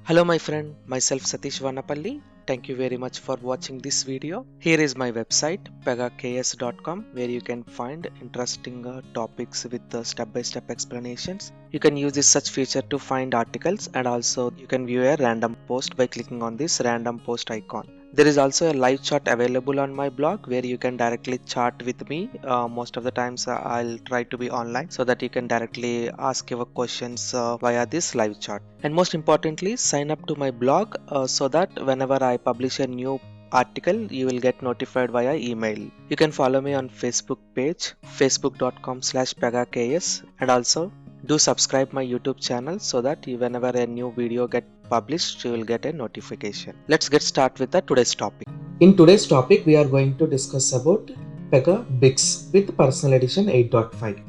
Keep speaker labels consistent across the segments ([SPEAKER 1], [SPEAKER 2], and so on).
[SPEAKER 1] Hello my friend, myself Satish Vanapalli. Thank you very much for watching this video. Here is my website pegaks.com where you can find interesting topics with step-by-step explanations. You can use this search feature to find articles, and also you can view a random post by clicking on this random post icon. There is also a live chat available on my blog where you can directly chat with me. Most of the times I'll try to be online so that you can directly ask your questions via this live chat. And most importantly, sign up to my blog so that whenever I publish a new article, you will get notified via email. You can follow me on Facebook page facebook.com/pegaks, and also do subscribe my YouTube channel so that whenever a new video get published, you will get a notification. Let's get started with the today's topic.
[SPEAKER 2] In today's topic, we are going to discuss about Pega BIX with Personal Edition 8.5.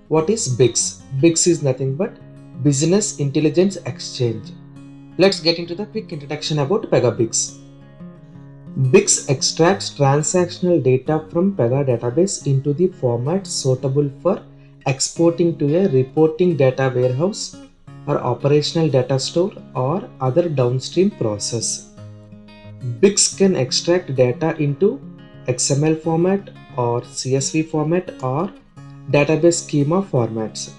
[SPEAKER 2] What is BIX? BIX is nothing but Business Intelligence Exchange. Let's get into the quick introduction about Pega BIX. BIX extracts transactional data from Pega database into the format suitable for exporting to a reporting data warehouse or operational data store or other downstream process. BIX can extract data into XML format or CSV format or database schema formats.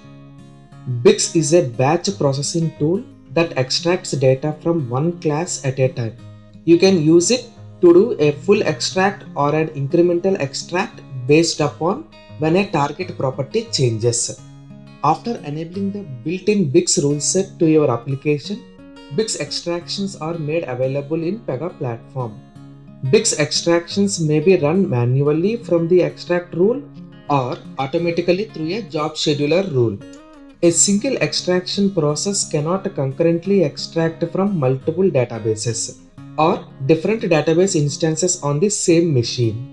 [SPEAKER 2] BIX is a batch processing tool that extracts data from one class at a time. You can use it to do a full extract or an incremental extract based upon when a target property changes. After enabling the built-in BIX rule set to your application, BIX extractions are made available in Pega Platform. BIX extractions may be run manually from the extract rule or automatically through a job scheduler rule. A single extraction process cannot concurrently extract from multiple databases or different database instances on the same machine.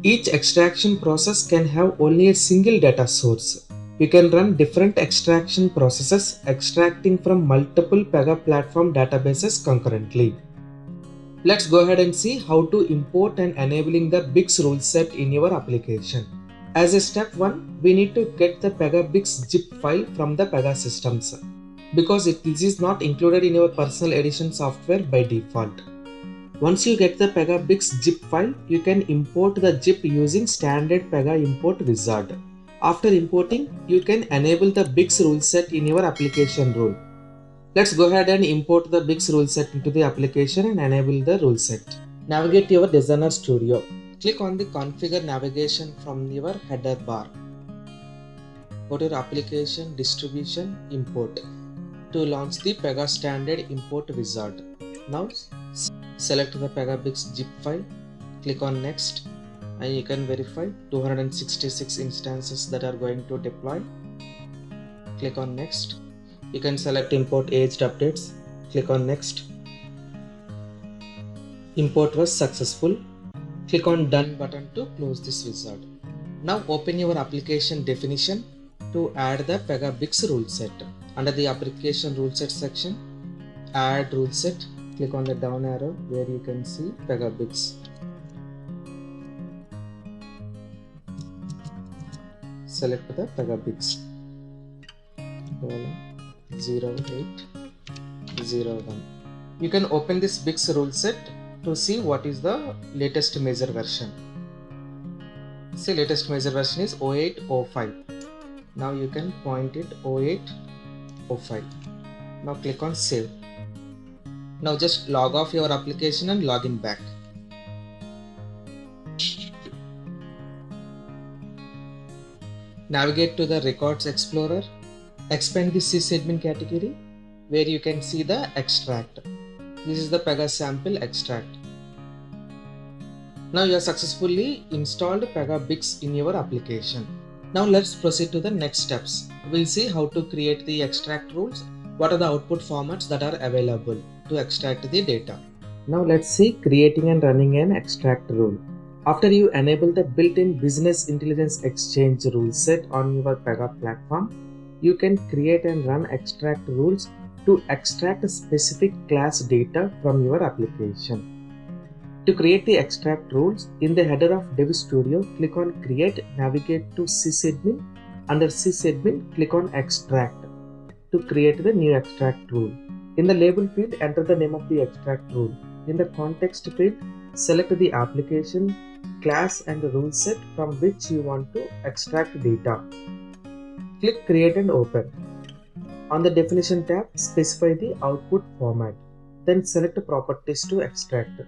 [SPEAKER 2] Each extraction process can have only a single data source. You can run different extraction processes extracting from multiple Pega Platform databases concurrently. Let's go ahead and see how to import and enabling the BIX rule set in your application. As a step 1, we need to get the Pega BIX zip file from the Pega systems because this is not included in your personal edition software by default. Once you get the Pega BIX zip file, you can import the zip using standard Pega import wizard. After importing, you can enable the BIX rule set in your application rule. Let's go ahead and import the BIX rule set into the application and enable the rule set. Navigate to your Designer Studio. Click on the Configure Navigation from your header bar. Go to your Application, Distribution, Import to launch the Pega Standard Import Wizard. Now select the Pega BIX zip file, click on Next, and you can verify 266 instances that are going to deploy. Click on Next. You can select Import Aged Updates. Click on Next. Import was successful. Click on Done button to close this wizard. Now open your application definition to add the Pega BIX rule set. Under the application rule set section, add rule set. Click on the down arrow where you can see Pega BIX. Select the Pega BIX 0801. You can open this BIX rule set to see what is the latest major version. See, latest major version is 0805. Now you can point it 0805. Now click on Save. Now just log off your application and log in back. Navigate to the Records Explorer. Expand the sysadmin category where you can see the extract. This is the Pega sample extract. Now you have successfully installed Pega BIX in your application. Now let's proceed to the next steps. We'll see how to create the extract rules. What are the output formats that are available to extract the data. Now let's see creating and running an extract rule. After you enable the built-in Business Intelligence Exchange rule set on your Pega platform, you can create and run extract rules to extract specific class data from your application. To create the extract rules, in the header of Dev Studio, click on Create, navigate to sysadmin. Under sysadmin, click on Extract to create the new extract rule. In the label field, enter the name of the extract rule. In the context field, select the application, class and rule set from which you want to extract data. Click Create and Open. On the Definition tab, specify the output format. Then select Properties to extract.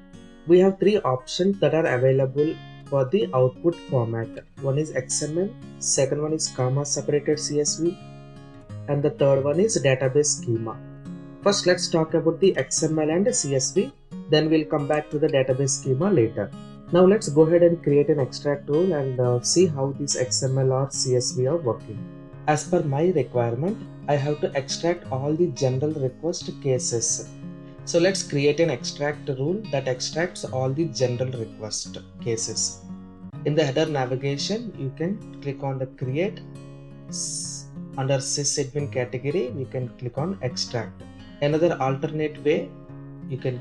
[SPEAKER 2] We have three options that are available for the output format. One is XML, second one is comma separated CSV, and the third one is database schema. First, let's talk about the XML and CSV, then we'll come back to the database schema later. Now let's go ahead and create an extract rule and see how this XML or CSV are working. As per my requirement, I have to extract all the general request cases. So let's create an extract rule that extracts all the general request cases. In the header navigation, you can click on the create. Under sysadmin category, we can click on extract. Another alternate way, you can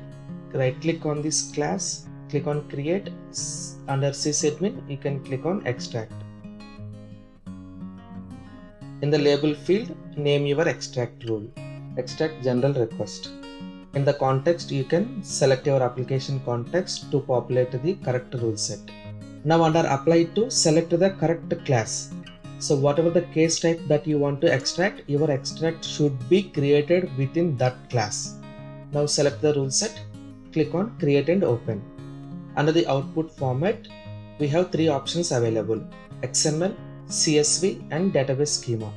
[SPEAKER 2] right click on this class, click on create. Under sysadmin, you can click on extract. In the label field, name your extract rule. Extract general request. In the context, you can select your application context to populate the correct rule set. Now under apply to, select the correct class. So whatever the case type that you want to extract, your extract should be created within that class. Now select the rule set, click on create and open. Under the output format, we have three options available: XML, CSV and database schema.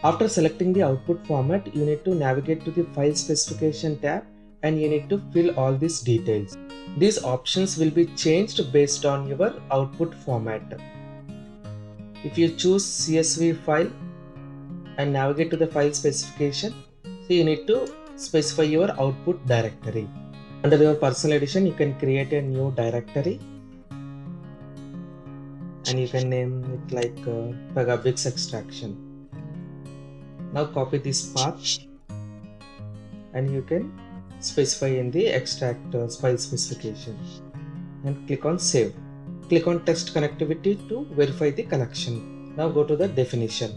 [SPEAKER 2] After selecting the output format, you need to navigate to the file specification tab and you need to fill all these details. These options will be changed based on your output format. If you choose CSV file and navigate to the file specification, so you need to specify your output directory. Under your personal edition, you can create a new directory and you can name it like Pega BIX extraction. Now copy this path and you can specify in the extract file specification and click on save. Click on test connectivity to verify the connection. Now go to the definition.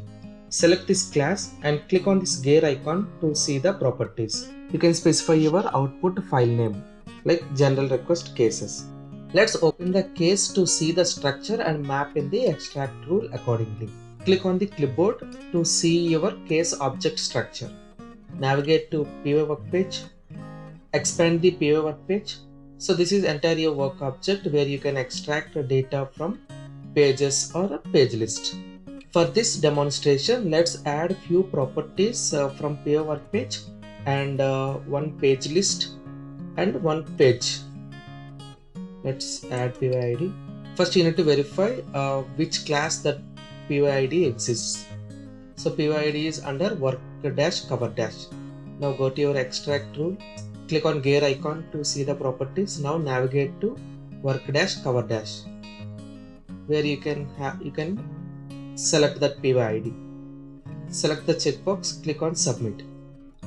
[SPEAKER 2] Select this class and click on this gear icon to see the properties. You can specify your output file name like general request cases. Let's open the case to see the structure and map in the extract rule accordingly. Click on the clipboard to see your case object structure. Navigate to PO workpage. Expand the PO workpage. So this is entire your work object where you can extract data from pages or a page list. For this demonstration, let's add few properties from PO workpage and one page list and one page. Let's add PO ID. First you need to verify which class that PO ID exists. So PO ID is under work dash cover dash. Now go to your extract rule. Click on gear icon to see the properties. Now navigate to work dash cover dash where you can select that PO ID. Select the checkbox, click on submit.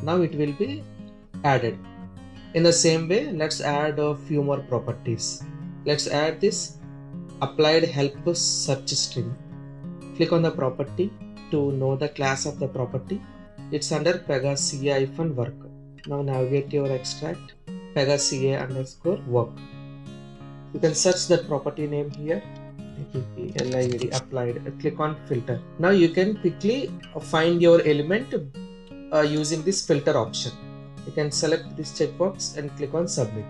[SPEAKER 2] Now it will be added. In the same way, let's add a few more properties. Let's add this applied help search string. Click on the property to know the class of the property. It's under Pega CA-work. Now navigate your extract Pega CA_work. You can search that property name here. LID applied. Click on filter. Now you can quickly find your element using this filter option. You can select this checkbox and click on submit.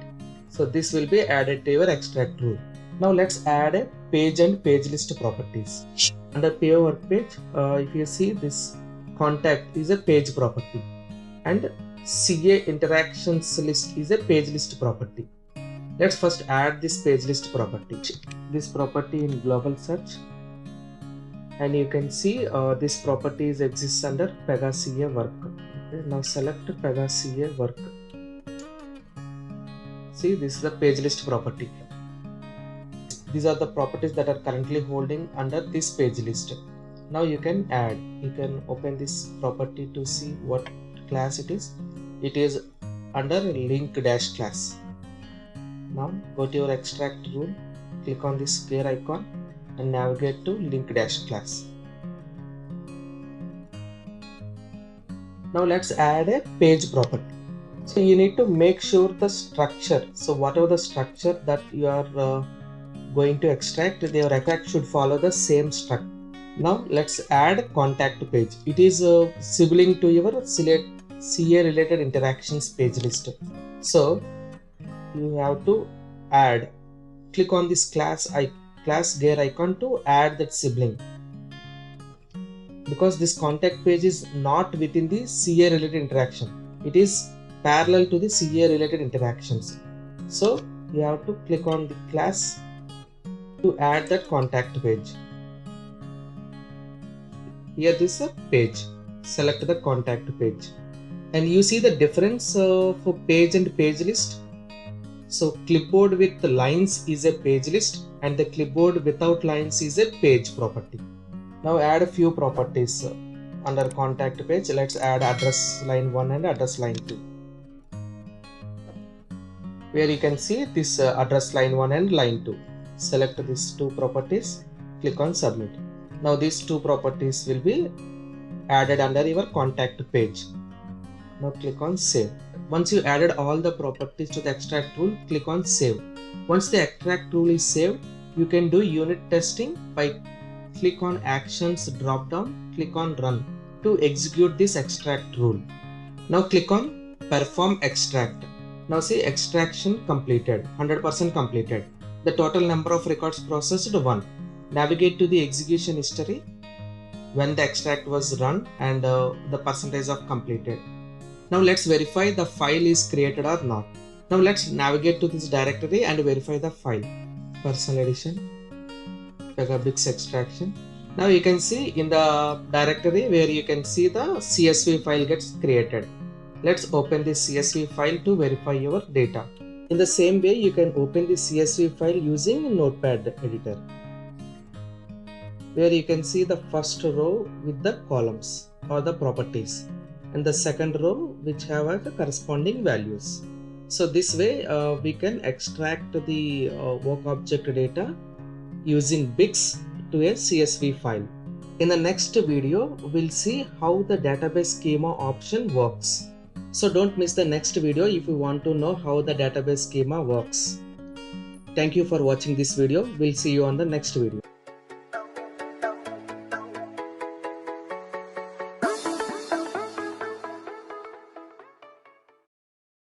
[SPEAKER 2] So this will be added to your extract rule. Now let's add a page and page list properties. Under PO workpage, if you see this contact is a page property and CA interactions list is a page list property. Let's first add this page list property. This property in global search, and you can see this properties exists under Pega CA work. Okay, now select Pega CA work. See, this is the page list property. These are the properties that are currently holding under this page list. Now you can add. You can open this property to see what class it is? It is under link dash class. Now go to your extract rule, click on this square icon and navigate to link dash class. Now let's add a page property. So you need to make sure the structure, so whatever the structure that you are going to extract, your extract should follow the same structure. Now let's add contact page. It is sibling to your CA related interactions page list. So you have to add, click on this class gear icon to add that sibling, because this contact page is not within the CA related interaction. It is parallel to the CA related interactions. So you have to click on the class to add that contact page. Here this is a page. Select the contact page. And you see the difference for page and page list. So clipboard with lines is a page list and the clipboard without lines is a page property. Now add a few properties under contact page. Let's add address line 1 and address line 2. Where you can see this address line 1 and line 2. Select these two properties, click on submit. Now these two properties will be added under your contact page. Now click on save. Once you added all the properties to the extract rule, click on save. Once the extract rule is saved, you can do unit testing by click on actions drop down, click on run to execute this extract rule. Now click on perform extract. Now see extraction completed, 100% completed. The total number of records processed 1. Navigate to the execution history when the extract was run and the percentage of completed. Now let's verify the file is created or not. Now let's navigate to this directory and verify the file. Personal edition, Pega BIX extraction. Now you can see in the directory where you can see the CSV file gets created. Let's open this CSV file to verify your data. In the same way, you can open the CSV file using Notepad editor, where you can see the first row with the columns or the properties and the second row which have the corresponding values. So this way we can extract the work object data using BIX to a CSV file. In the next video, we'll see how the database schema option works. So don't miss the next video if you want to know how the database schema works. Thank you for watching this video. We'll see you on the next video.